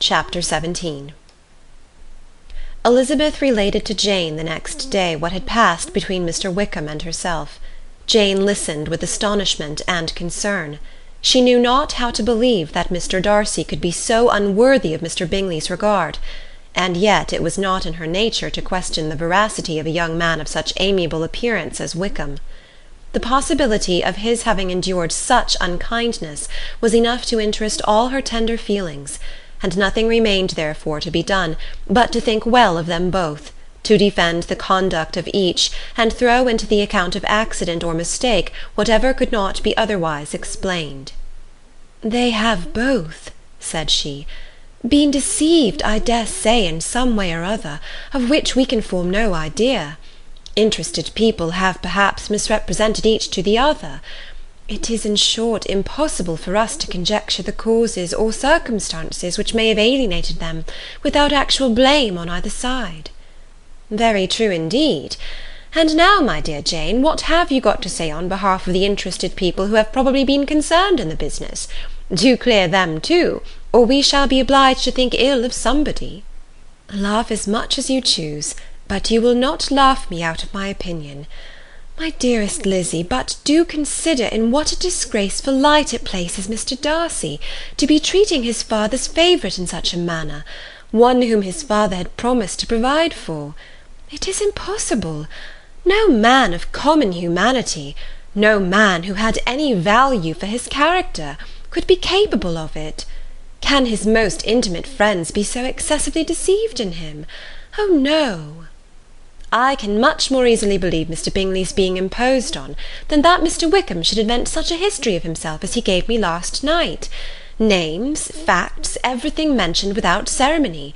Chapter 17 Elizabeth related to Jane the next day what had passed between Mr. Wickham and herself. Jane listened with astonishment and concern. She knew not how to believe that Mr. Darcy could be so unworthy of Mr. Bingley's regard, and yet it was not in her nature to question the veracity of a young man of such amiable appearance as Wickham. The possibility of his having endured such unkindness was enough to interest all her tender feelings, and nothing remained therefore to be done but to think well of them both, to defend the conduct of each, and throw into the account of accident or mistake whatever could not be otherwise explained. "They have both," said she, "been deceived, I dare say, in some way or other, of which we can form no idea. Interested people have perhaps misrepresented each to the other. It is, in short, impossible for us to conjecture the causes or circumstances which may have alienated them, without actual blame on either side." "Very true indeed. And now, my dear Jane, what have you got to say on behalf of the interested people who have probably been concerned in the business? Do clear them too, or we shall be obliged to think ill of somebody." "Laugh as much as you choose, but you will not laugh me out of my opinion. My dearest Lizzie, but do consider in what a disgraceful light it places Mr. Darcy, to be treating his father's favourite in such a manner, one whom his father had promised to provide for. It is impossible. No man of common humanity, no man who had any value for his character, could be capable of it. Can his most intimate friends be so excessively deceived in him? Oh, no! I can much more easily believe Mr. Bingley's being imposed on, than that Mr. Wickham should invent such a history of himself as he gave me last night. Names, facts, everything mentioned without ceremony.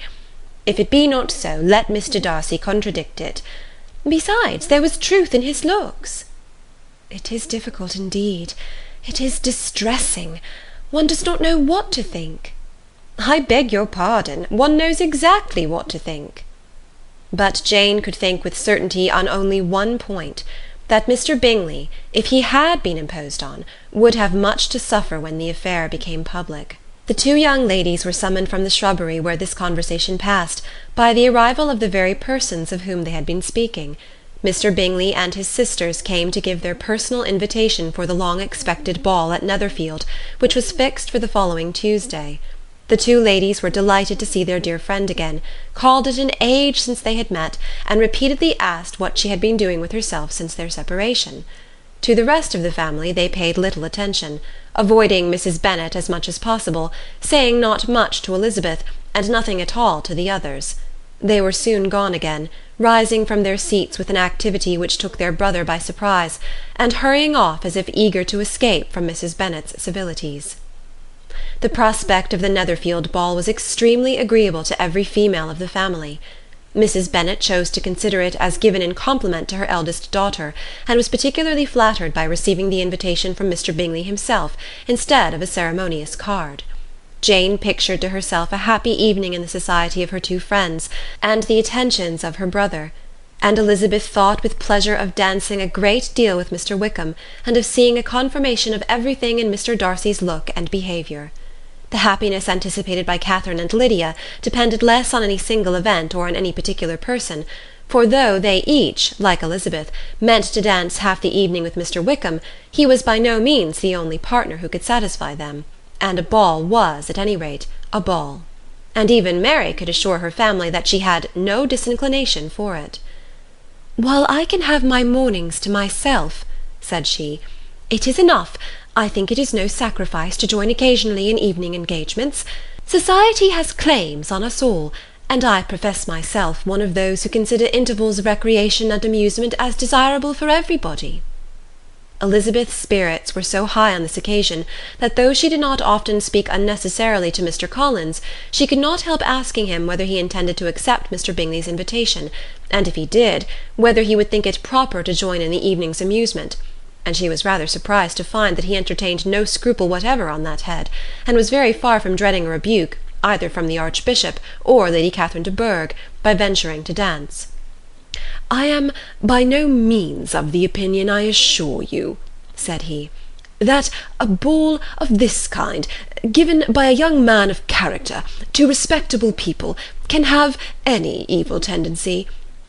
If it be not so, let Mr. Darcy contradict it. Besides, there was truth in his looks." "It is difficult indeed. It is distressing. One does not know what to think." "I beg your pardon. One knows exactly what to think." But Jane could think with certainty on only one point, that Mr. Bingley, if he had been imposed on, would have much to suffer when the affair became public. The two young ladies were summoned from the shrubbery where this conversation passed, by the arrival of the very persons of whom they had been speaking. Mr. Bingley and his sisters came to give their personal invitation for the long-expected ball at Netherfield, which was fixed for the following Tuesday. The two ladies were delighted to see their dear friend again, called it an age since they had met, and repeatedly asked what she had been doing with herself since their separation. To the rest of the family they paid little attention, avoiding Mrs. Bennet as much as possible, saying not much to Elizabeth, and nothing at all to the others. They were soon gone again, rising from their seats with an activity which took their brother by surprise, and hurrying off as if eager to escape from Mrs. Bennet's civilities. The prospect of the Netherfield ball was extremely agreeable to every female of the family. Mrs. Bennet chose to consider it as given in compliment to her eldest daughter, and was particularly flattered by receiving the invitation from Mr. Bingley himself, instead of a ceremonious card. Jane pictured to herself a happy evening in the society of her two friends, and the attentions of her brother, and Elizabeth thought with pleasure of dancing a great deal with Mr. Wickham, and of seeing a confirmation of everything in Mr. Darcy's look and behaviour. The happiness anticipated by Catherine and Lydia depended less on any single event or on any particular person, for though they each, like Elizabeth, meant to dance half the evening with Mr. Wickham, he was by no means the only partner who could satisfy them, and a ball was, at any rate, a ball. And even Mary could assure her family that she had no disinclination for it. "While I can have my mornings to myself," said she, "it is enough. I think it is no sacrifice to join occasionally in evening engagements. Society has claims on us all, and I profess myself one of those who consider intervals of recreation and amusement as desirable for everybody." Elizabeth's spirits were so high on this occasion, that though she did not often speak unnecessarily to Mr. Collins, she could not help asking him whether he intended to accept Mr. Bingley's invitation, and if he did, whether he would think it proper to join in the evening's amusement, and she was rather surprised to find that he entertained no scruple whatever on that head, and was very far from dreading a rebuke, either from the Archbishop or Lady Catherine de Bourgh, by venturing to dance. "I am by no means of the opinion, I assure you," said he, that a ball of this kind, given by a young man of character to respectable people, can have any evil tendency,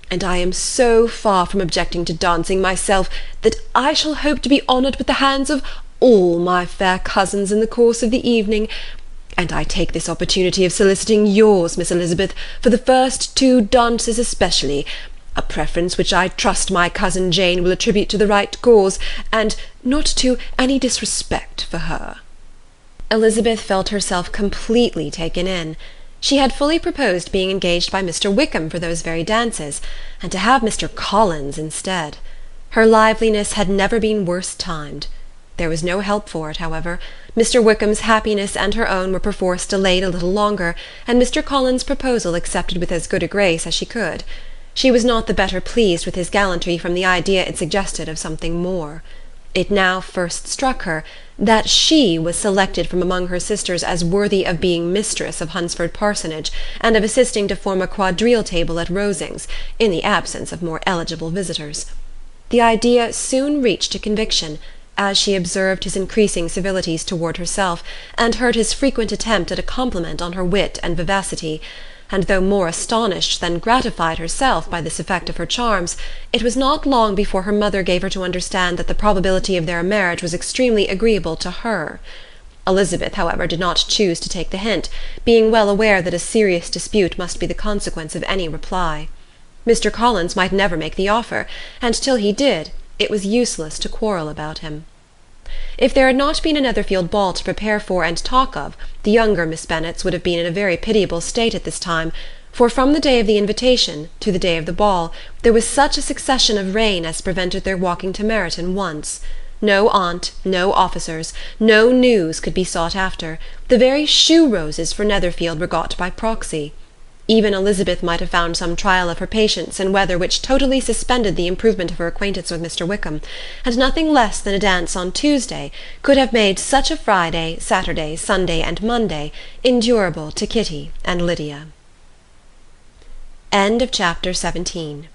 and I am so far from objecting to dancing myself that I shall hope to be honoured with the hands of all my fair cousins in the course of the evening, and I take this opportunity of soliciting yours, Miss Elizabeth, for the first 2 dances especially, a preference which I trust my cousin Jane will attribute to the right cause, and not to any disrespect for her." Elizabeth felt herself completely taken in. She had fully proposed being engaged by Mr. Wickham for those very dances, and to have Mr. Collins instead. Her liveliness had never been worse timed. There was no help for it, however. Mr. Wickham's happiness and her own were perforce delayed a little longer, and Mr. Collins's proposal accepted with as good a grace as she could. She was not the better pleased with his gallantry from the idea it suggested of something more. It now first struck her that she was selected from among her sisters as worthy of being mistress of Hunsford Parsonage, and of assisting to form a quadrille table at Rosings, in the absence of more eligible visitors. The idea soon reached a conviction, as she observed his increasing civilities toward herself, and heard his frequent attempt at a compliment on her wit and vivacity, and though more astonished than gratified herself by this effect of her charms, it was not long before her mother gave her to understand that the probability of their marriage was extremely agreeable to her. Elizabeth, however, did not choose to take the hint, being well aware that a serious dispute must be the consequence of any reply. Mr. Collins might never make the offer, and till he did, it was useless to quarrel about him. If there had not been a Netherfield ball to prepare for and talk of, the younger Miss Bennets would have been in a very pitiable state at this time, for from the day of the invitation to the day of the ball there was such a succession of rain as prevented their walking to Meryton once. No aunt, no officers, no news could be sought after. The very shoe-roses for Netherfield were got by proxy. Even Elizabeth might have found some trial of her patience in weather which totally suspended the improvement of her acquaintance with Mr. Wickham, and nothing less than a dance on Tuesday could have made such a Friday, Saturday, Sunday, and Monday endurable to Kitty and Lydia. End of chapter 17.